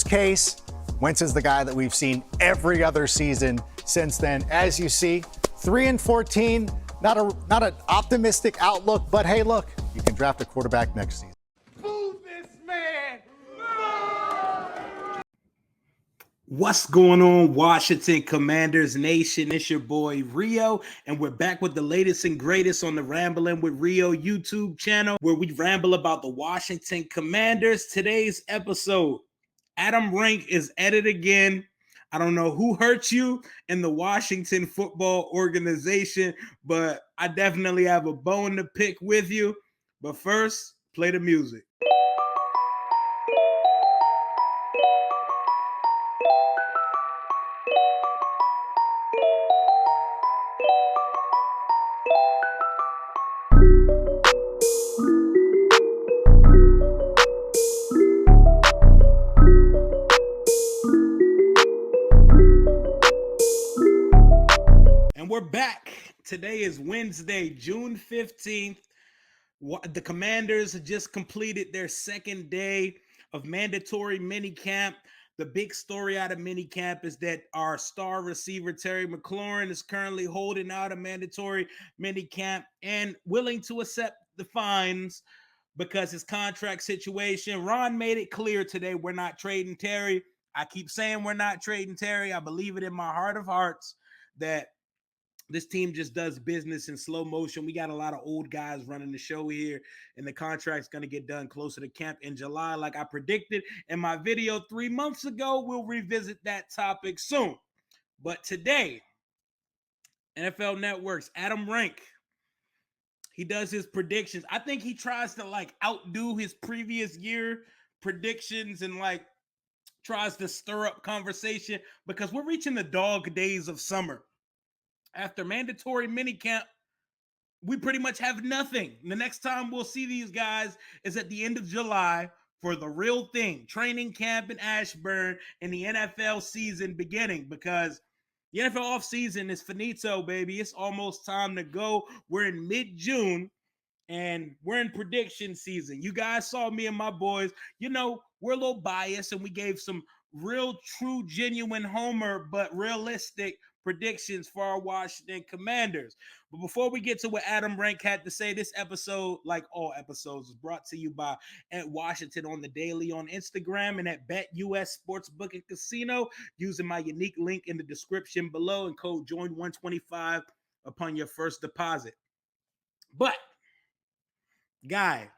case, Wentz is the guy that we've seen every other season since then. As you see, 3-14, not an optimistic outlook, but hey, look, you can draft a quarterback next season. Move this man! What's going on, Washington Commanders Nation? It's your boy Rio, and we're back with the latest and greatest on the Rambling with Rio YouTube channel, where we ramble about the Washington Commanders. Today's episode, Adam Rank is at it again. I don't know who hurt you in the Washington football organization, but I definitely have a bone to pick with you. But first, play the music. We're back. Today is Wednesday, June 15th. The Commanders just completed their second day of mandatory minicamp. The big story out of minicamp is that our star receiver, Terry McLaurin, is currently holding out a mandatory minicamp and willing to accept the fines because his contract situation. Ron made it clear today we're not trading Terry. I keep saying we're not trading Terry. I believe it in my heart of hearts that this team just does business in slow motion. We got a lot of old guys running the show here, and the contract's going to get done closer to camp in July, like I predicted in my video 3 months ago. We'll revisit that topic soon. But today, NFL Network's Adam Rank, he does his predictions. I think he tries to outdo his previous year predictions and tries to stir up conversation because we're reaching the dog days of summer. After mandatory minicamp, we pretty much have nothing. The next time we'll see these guys is at the end of July for the real thing, training camp in Ashburn and the NFL season beginning, because the NFL offseason is finito, baby. It's almost time to go. We're in mid-June, and we're in prediction season. You guys saw me and my boys. You know, we're a little biased, and we gave some real, true, genuine homer, but realistic predictions for our Washington Commanders. But before we get to what Adam Rank had to say, this episode, like all episodes, is brought to you by at Washington on the Daily on Instagram and at BetUS Sportsbook and Casino, using my unique link in the description below and code JOIN125 upon your first deposit. But guy,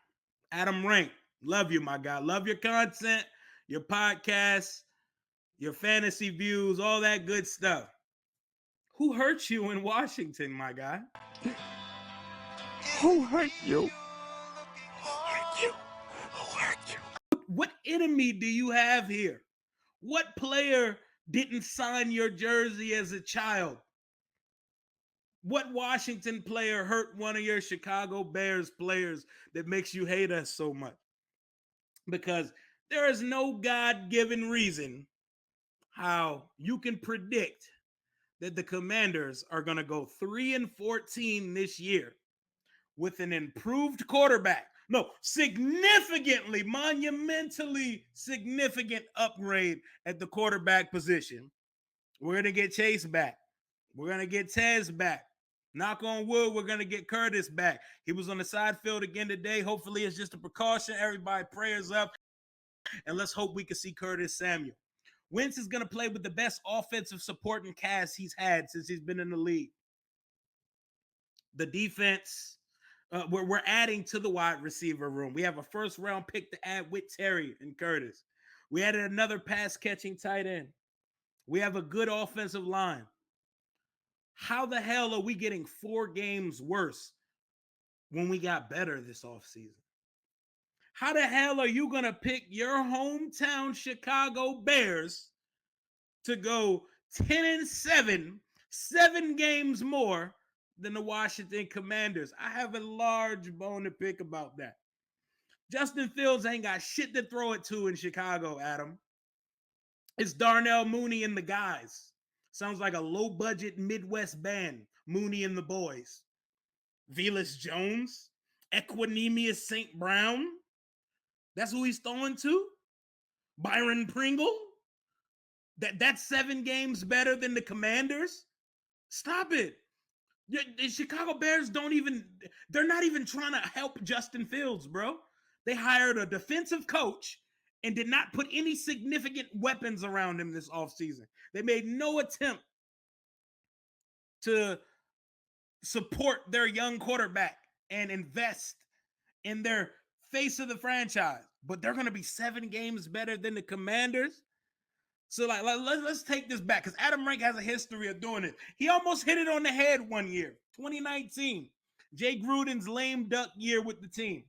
Adam Rank, love you, my guy. Love your content, your podcast, your fantasy views, all that good stuff. Who hurt you in Washington, my guy? Who hurt you? Who hurt you? Who hurt you? What enemy do you have here? What player didn't sign your jersey as a child? What Washington player hurt one of your Chicago Bears players that makes you hate us so much? Because there is no God-given reason how you can predict that the Commanders are going to go 3-14 this year with an improved quarterback. No, significantly, monumentally significant upgrade at the quarterback position. We're going to get Chase back. We're going to get Tez back. Knock on wood, we're going to get Curtis back. He was on the side field again today. Hopefully it's just a precaution. Everybody prayers up. And let's hope we can see Curtis Samuel. Wentz is going to play with the best offensive supporting cast he's had since he's been in the league. The defense, we're adding to the wide receiver room. We have a first-round pick to add with Terry and Curtis. We added another pass-catching tight end. We have a good offensive line. How the hell are we getting 4 games worse when we got better this offseason? How the hell are you going to pick your hometown Chicago Bears to go 10-7, 7 games more than the Washington Commanders? I have a large bone to pick about that. Justin Fields ain't got shit to throw it to in Chicago, Adam. It's Darnell Mooney and the guys. Sounds like a low-budget Midwest band, Mooney and the boys. Velus Jones, Equanimous St. Brown. That's who he's throwing to? Byron Pringle? That's 7 games better than the Commanders? Stop it. The Chicago Bears they're not even trying to help Justin Fields, bro. They hired a defensive coach and did not put any significant weapons around him this offseason. They made no attempt to support their young quarterback and invest in their face of the franchise. But they're going to be 7 games better than the Commanders. So let's take this back because Adam Rank has a history of doing it. He almost hit it on the head one year, 2019. Jay Gruden's lame duck year with the team.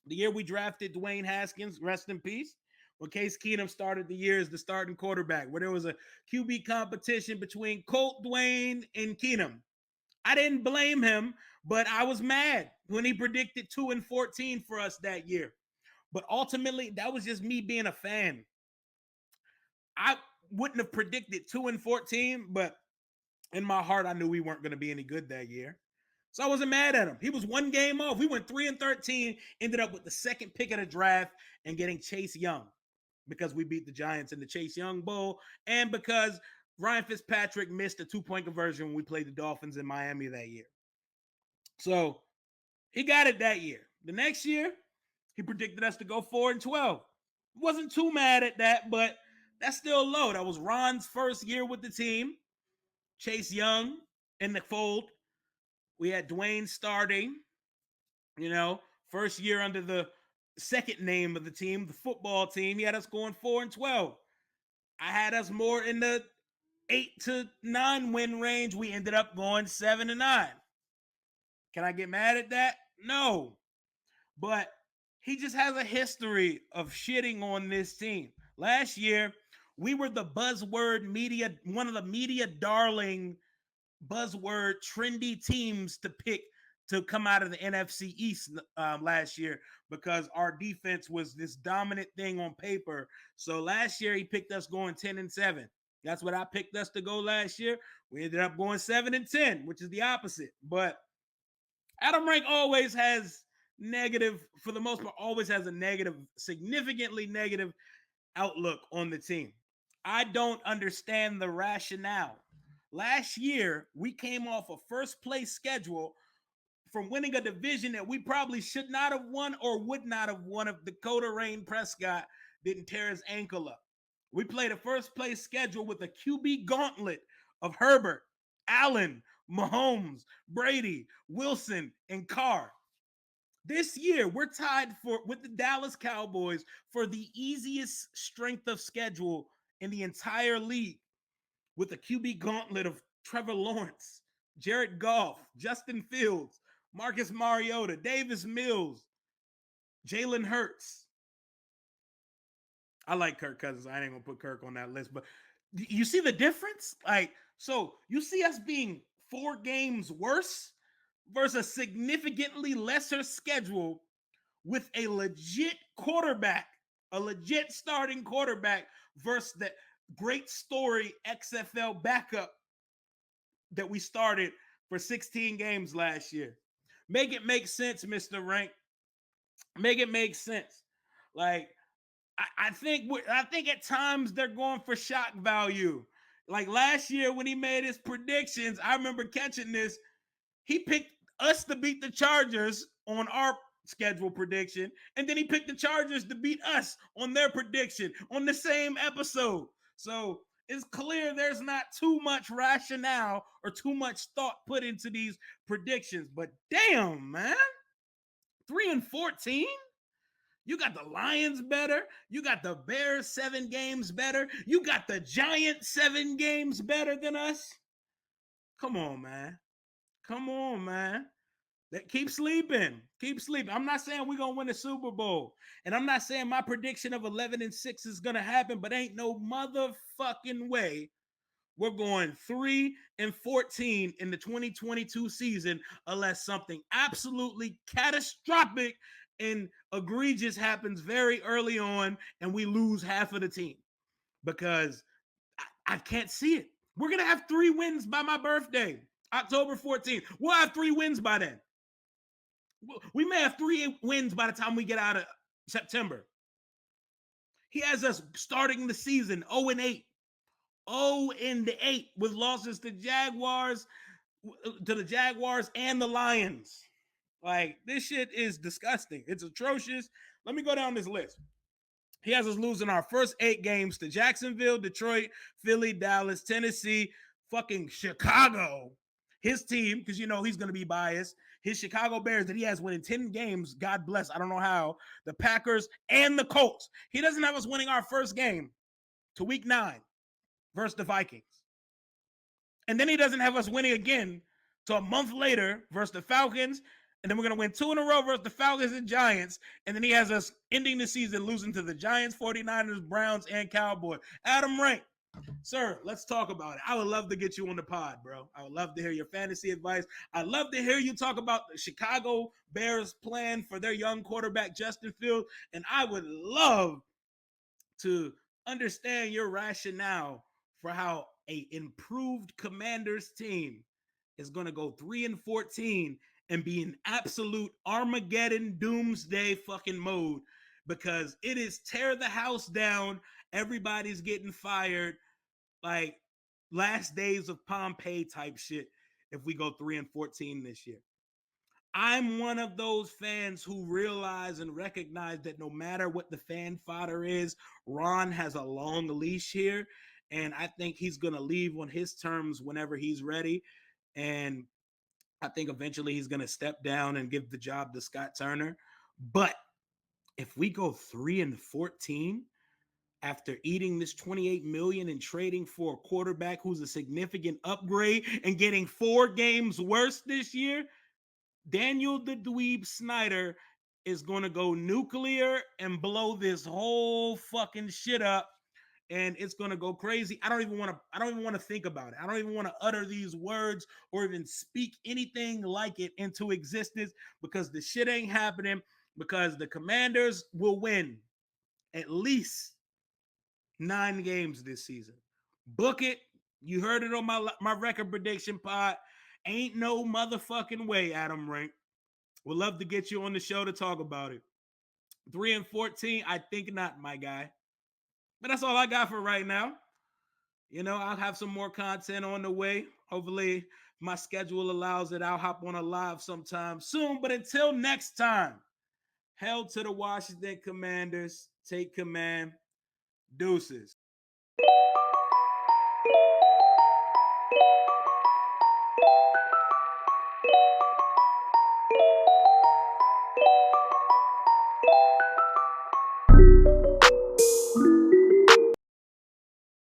The year we drafted Dwayne Haskins, rest in peace, when Case Keenum started the year as the starting quarterback, where there was a QB competition between Colt, Dwayne, and Keenum. I didn't blame him, but I was mad when he predicted 2-14 for us that year. But ultimately, that was just me being a fan. I wouldn't have predicted 2-14, but in my heart, I knew we weren't going to be any good that year. So I wasn't mad at him. He was 1 game off. We went 3-13, ended up with the 2nd pick of the draft and getting Chase Young because we beat the Giants in the Chase Young Bowl and because Ryan Fitzpatrick missed a 2-point conversion when we played the Dolphins in Miami that year. So he got it that year. The next year, he predicted us to go 4-12. Wasn't too mad at that, but that's still low. That was Ron's first year with the team. Chase Young in the fold. We had Dwayne starting, first year under the second name of the team, the football team. He had us going 4-12. I had us more in the 8-9 win range. We ended up going 7-9. Can I get mad at that? No. But he just has a history of shitting on this team. Last year, we were the buzzword media, one of the media darling buzzword trendy teams to pick to come out of the NFC East last year because our defense was this dominant thing on paper. So last year he picked us going 10-7. That's what I picked us to go last year. We ended up going 7-10, which is the opposite. But Adam Rank always has negative, for the most part, always has a negative, significantly negative outlook on the team. I don't understand the rationale. Last year, we came off a first place schedule from winning a division that we probably should not have won or would not have won if Dakota Rain Prescott didn't tear his ankle up. We played a first place schedule with a QB gauntlet of Herbert, Allen, Mahomes, Brady, Wilson, and Carr. This year, we're tied with the Dallas Cowboys for the easiest strength of schedule in the entire league with a QB gauntlet of Trevor Lawrence, Jared Goff, Justin Fields, Marcus Mariota, Davis Mills, Jalen Hurts. I like Kirk Cousins. I ain't going to put Kirk on that list, but you see the difference? So you see us being 4 games worse versus a significantly lesser schedule with a legit quarterback, a legit starting quarterback versus that great story XFL backup that we started for 16 games last year. Make it make sense, Mr. Rank. Make it make sense. I think at times they're going for shock value. Like last year when he made his predictions, I remember catching this. He picked us to beat the Chargers on our schedule prediction, and then he picked the Chargers to beat us on their prediction on the same episode. So it's clear there's not too much rationale or too much thought put into these predictions. But damn, man, 3-14. You got the Lions better. You got the Bears 7 games better. You got the Giants 7 games better than us. Come on, man. Come on, man. Keep sleeping. Keep sleeping. I'm not saying we're going to win the Super Bowl. And I'm not saying my prediction of 11-6 is going to happen, but ain't no motherfucking way we're going 3-14 in the 2022 season unless something absolutely catastrophic and egregious happens very early on and we lose half of the team because I can't see it. We're going to have 3 wins by my birthday, October 14th. We'll have 3 wins by then. We may have 3 wins by the time we get out of September. He has us starting the season 0-8. 0-8 with losses to the Jaguars and the Lions. Like, this shit is disgusting. It's atrocious. Let me go down this list. He has us losing our first 8 games to Jacksonville, Detroit, Philly, Dallas, Tennessee, fucking Chicago. His team, because you know he's going to be biased. His Chicago Bears that he has winning 10 games, God bless, I don't know how. The Packers and the Colts. He doesn't have us winning our first game to week 9 versus the Vikings. And then he doesn't have us winning again till a month later versus the Falcons. And then we're going to win 2 in a row versus the Falcons and Giants. And then he has us ending the season losing to the Giants, 49ers, Browns, and Cowboys. Adam Rank, sir, let's talk about it. I would love to get you on the pod, bro. I would love to hear your fantasy advice. I'd love to hear you talk about the Chicago Bears plan for their young quarterback, Justin Fields. And I would love to understand your rationale for how a improved Commanders team is going to go 3-14 and be in absolute Armageddon doomsday fucking mode, because it is tear the house down. Everybody's getting fired, like last days of Pompeii type shit if we go 3-14 this year. I'm one of those fans who realize and recognize that no matter what the fan fodder is, Ron has a long leash here. And I think he's going to leave on his terms whenever he's ready. And I think eventually he's going to step down and give the job to Scott Turner. But if we go 3-14 after eating this $28 million and trading for a quarterback who's a significant upgrade and getting 4 games worse this year, Daniel the Dweeb Snyder is going to go nuclear and blow this whole fucking shit up, and it's going to go crazy. I don't even want to think about it. I don't even want to utter these words or even speak anything like it into existence, because the shit ain't happening, because the Commanders will win at least 9 games this season. Book it. You heard it on my record prediction pod. Ain't no motherfucking way, Adam Rank. Would love to get you on the show to talk about it. 3-14, I think not, my guy. But that's all I got for right now. You know, I'll have some more content on the way. Hopefully, my schedule allows it. I'll hop on a live sometime soon. But until next time, hail to the Washington Commanders. Take command. Deuces.